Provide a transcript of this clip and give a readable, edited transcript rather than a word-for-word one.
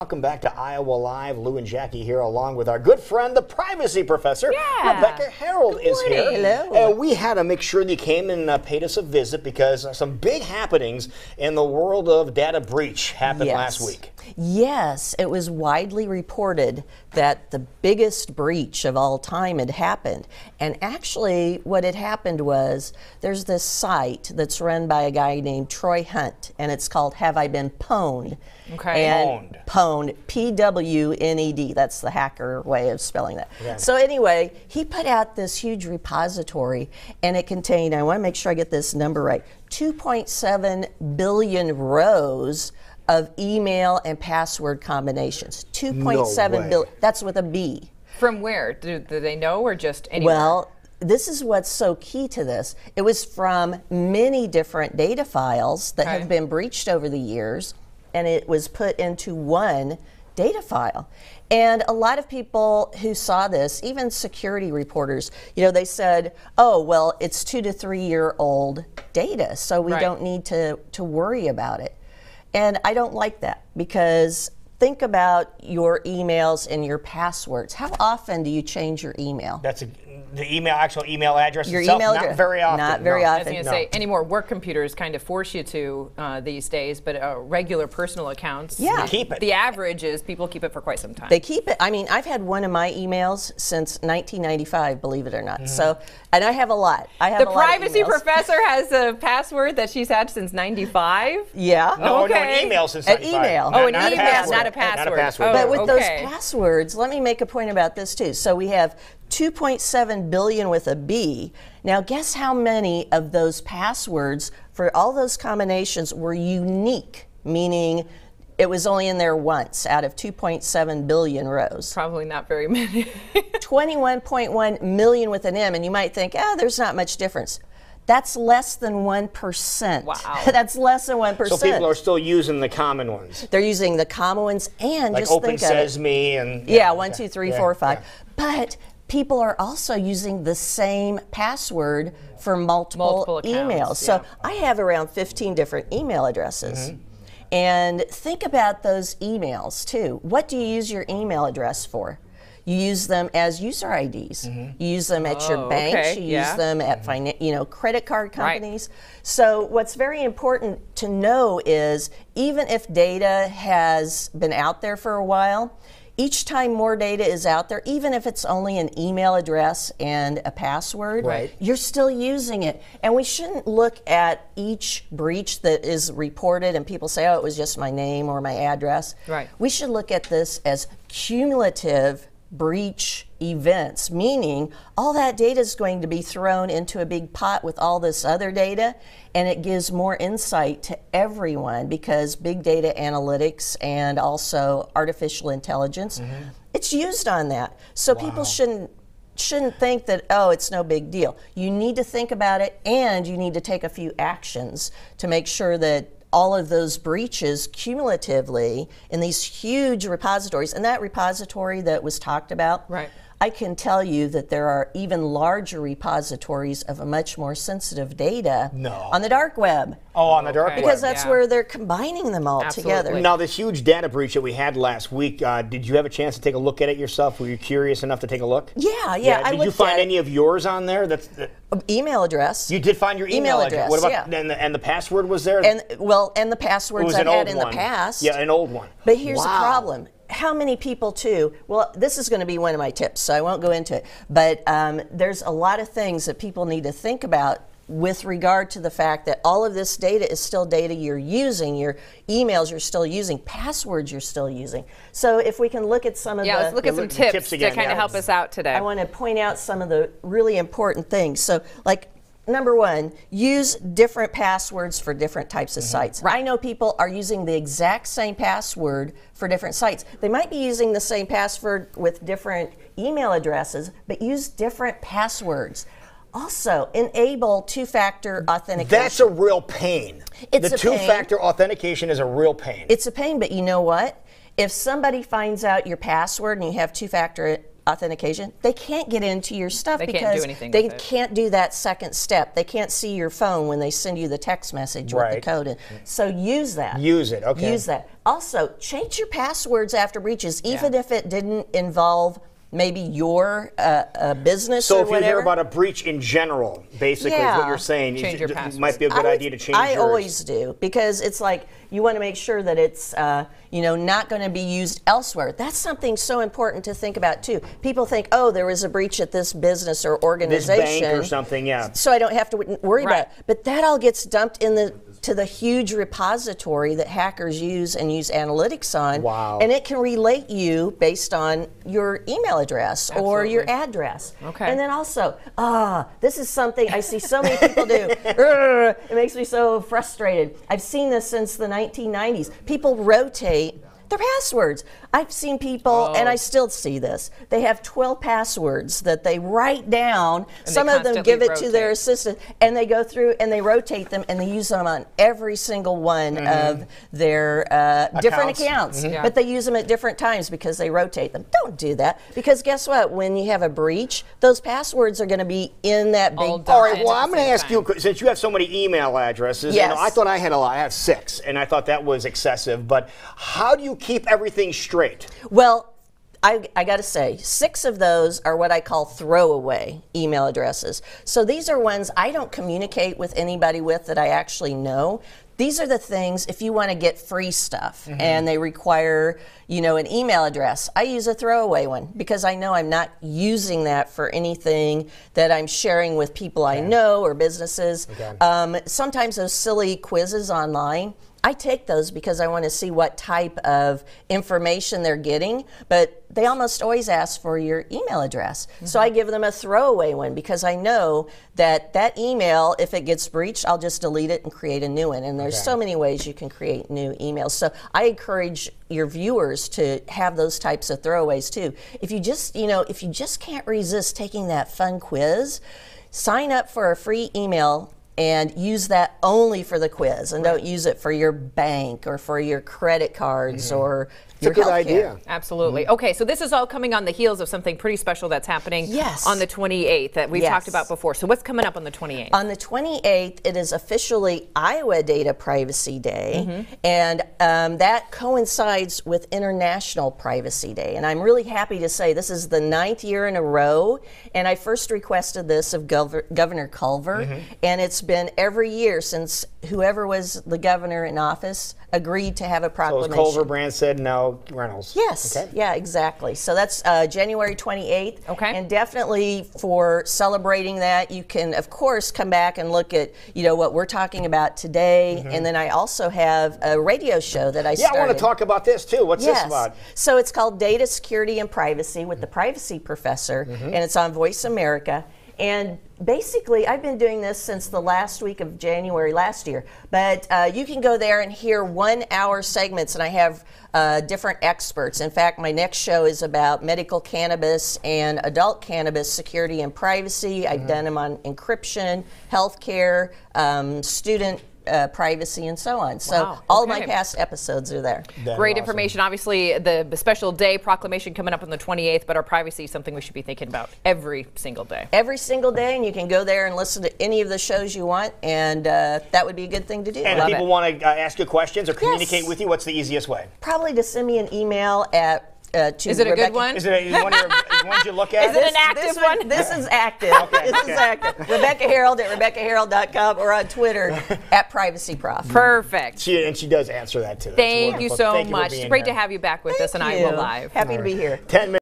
Welcome back to Iowa Live. Lou and Jackie here, along with our good friend, the privacy professor. Yeah. Rebecca Harold is here. Hello. We had to make sure that you came and paid us a visit because some big happenings in the world of data breach happened last week. Yes, it was widely reported that the biggest breach of all time had happened. And actually, what had happened was there's this site that's run by a guy named Troy Hunt, and it's called Have I Been Pwned? Okay. And Pwned, P-W-N-E-D. That's the hacker way of spelling that. Yeah. So anyway, he put out this huge repository, and it contained, I want to make sure I get this number right, 2.7 billion rows of email and password combinations. 2.7 billion. That's with a B. From where? Do they know, or just anywhere? Well, this is what's so key to this. It was from many different data files that have been breached over the years, and it was put into one data file. And a lot of people who saw this, even security reporters, they said, oh, well, it's 2 to 3 year old data, so we don't need to worry about it. And I don't like that, because think about your emails and your passwords. How often do you change your email? That's the actual email address your itself? Email Not address. very often. Not very often. I was going to say, any more work computers kind of force you to these days, but regular personal accounts, Yeah. Keep it. The average is people keep it for quite some time. They keep it. I mean, I've had one of my emails since 1995, believe it or not. So, and I have a lot. The privacy professor has a password that she's had since 95? Yeah. No, an email since An 95. email. Oh, an Not email, not a password. Not a password. But with those okay. passwords, let me make a point about this too. So we have 2.7 billion with a B. Now guess how many of those passwords for all those combinations were unique, meaning it was only in there once out of 2.7 billion rows. Probably not very many. 21.1 million with an M, and you might think, there's not much difference. That's less than 1%. Wow. That's less than 1%. So people are still using the common ones. They're using the common ones, and Like just Open think of it. Sesame and... Yeah, 1, 2, 3, Yeah, 4, 5. yeah. But people are also using the same password for multiple accounts, emails. So I have around 15 different email addresses. And think about those emails too. What do you use your email address for? You use them as user IDs. You use them at your banks. You use them at credit card companies. So what's very important to know is, even if data has been out there for a while, each time more data is out there, even if it's only an email address and a password, you're still using it. And we shouldn't look at each breach that is reported and people say, oh, it was just my name or my address. We should look at this as cumulative breach events, meaning all that data is going to be thrown into a big pot with all this other data, and it gives more insight to everyone, because big data analytics and also artificial intelligence, it's used on that. So people shouldn't think that, oh, it's no big deal. You need to think about it, and you need to take a few actions to make sure that all of those breaches cumulatively in these huge repositories, and that repository that was talked about, I can tell you that there are even larger repositories of a much more sensitive data on the dark web. Oh, on the dark web. Because that's where they're combining them all together. Now, this huge data breach that we had last week, did you have a chance to take a look at it yourself? Were you curious enough to take a look? Yeah. Did you find any of yours on there? Email address. You did find your email address. What about and the password was there? And the passwords I had in the past. Yeah, an old one. But here's the problem. How many people too, well, this is going to be one of my tips, so I won't go into it, but there's a lot of things that people need to think about with regard to the fact that all of this data is still data you're using, your emails you're still using, passwords you're still using. So if we can look at some of let's look at some tips to kind of help us out today. I want to point out some of the really important things. So like, number one, use different passwords for different types of sites. I know people are using the exact same password for different sites. They might be using the same password with different email addresses, but use different passwords. Also, enable two-factor authentication. That's a real pain. It's the two-factor authentication is a real pain. It's a pain, but you know what? If somebody finds out your password and you have two-factor authentication, they can't get into your stuff They because can't do anything they with it. can't do that second step. They can't see your phone when they send you the text message with the Right. code in. So use that. Use it, okay. Use that. Also, change your passwords after breaches, even if it didn't involve maybe your business So or if you whatever. hear about a breach in general, basically is what Yeah. you're saying, Change your it passwords. might be a good idea to change I yours. always do, because it's like you want to make sure that it's not going to be used elsewhere. That's something so important to think about too. People think, oh, there was a breach at this business or This organization, bank or something, yeah. so I don't have to worry Right. about it. But that all gets dumped to the huge repository that hackers use and use analytics on. Wow. And it can relate you based on your email address or your Absolutely. address. Okay. And then also, this is something I see so many people do. Urgh, it makes me so frustrated. I've seen this since the 1990s. People rotate their passwords. I've seen people, and I still see this, they have 12 passwords that they write down. And Some they of them give it constantly to their rotate. assistant, and they go through and they rotate them, and they use them on every single one of their different accounts. Yeah. But they use them at different times because they rotate them. Don't do that, because guess what? When you have a breach, those passwords are going to be in that big All All dumped right, in well, at I'm the going to same ask you, time. since you have so many email addresses, Yes. I thought I had a lot. I have 6, and I thought that was excessive, but how do you keep everything straight? Well, I got to say, 6 of those are what I call throwaway email addresses. So these are ones I don't communicate with anybody with that I actually know. These are the things, if you want to get free stuff and they require, an email address, I use a throwaway one because I know I'm not using that for anything that I'm sharing with people I know or businesses. Sometimes those silly quizzes online, I take those because I want to see what type of information they're getting, but they almost always ask for your email address. So I give them a throwaway one because I know that email, if it gets breached, I'll just delete it and create a new one. And there's so many ways you can create new emails. So I encourage your viewers to have those types of throwaways too. If you just can't resist taking that fun quiz, sign up for a free email and use that only for the quiz, and don't use it for your bank or for your credit cards or your It's a good healthcare. idea. Absolutely. Okay, so this is all coming on the heels of something pretty special that's happening Yes. on the 28th that we've Yes. talked about before. So what's coming up on the 28th? On the 28th, it is officially Iowa Data Privacy Day, and that coincides with International Privacy Day. And I'm really happy to say this is the 9th year in a row, and I first requested this of Governor Culver, and it's been every year since whoever was the governor in office agreed to have a So proclamation. as Culver Brand said, now Reynolds. Yes. Okay. Yeah, exactly. So that's January 28th. Okay. And definitely for celebrating that, you can, of course, come back and look at, what we're talking about today. And then I also have a radio show that I Yeah, started. I want to talk about this too. What's this Yes. about? So it's called Data Security and Privacy with the Privacy Professor, and it's on Voice America. And basically, I've been doing this since the last week of January last year. But you can go there and hear 1-hour segments, and I have different experts. In fact, my next show is about medical cannabis and adult cannabis security and privacy. I've done them on encryption, healthcare, student privacy, and so on. So Wow, all of my okay. past episodes are there. That's Great awesome. information. Obviously, the special day proclamation coming up on the 28th, but our privacy is something we should be thinking about every single day. Every single day, and you can go there and listen to any of the shows you want, and that would be a good thing to do. And if Love people it. want to ask you questions or communicate Yes. with you, what's the easiest way? Probably to send me an email at to Is it a Rebecca. good one? Is it one of your ones you look at? Is it an active one? This is active. Okay, This okay. is active. Rebecca Harold at RebeccaHarold.com or on Twitter at PrivacyProf. Perfect. She does answer that too. That's Thank you wonderful. so Thank you for much. being It's great here. to have you back with us on Thank Iowa you. Live. Happy to be here. 10 minutes.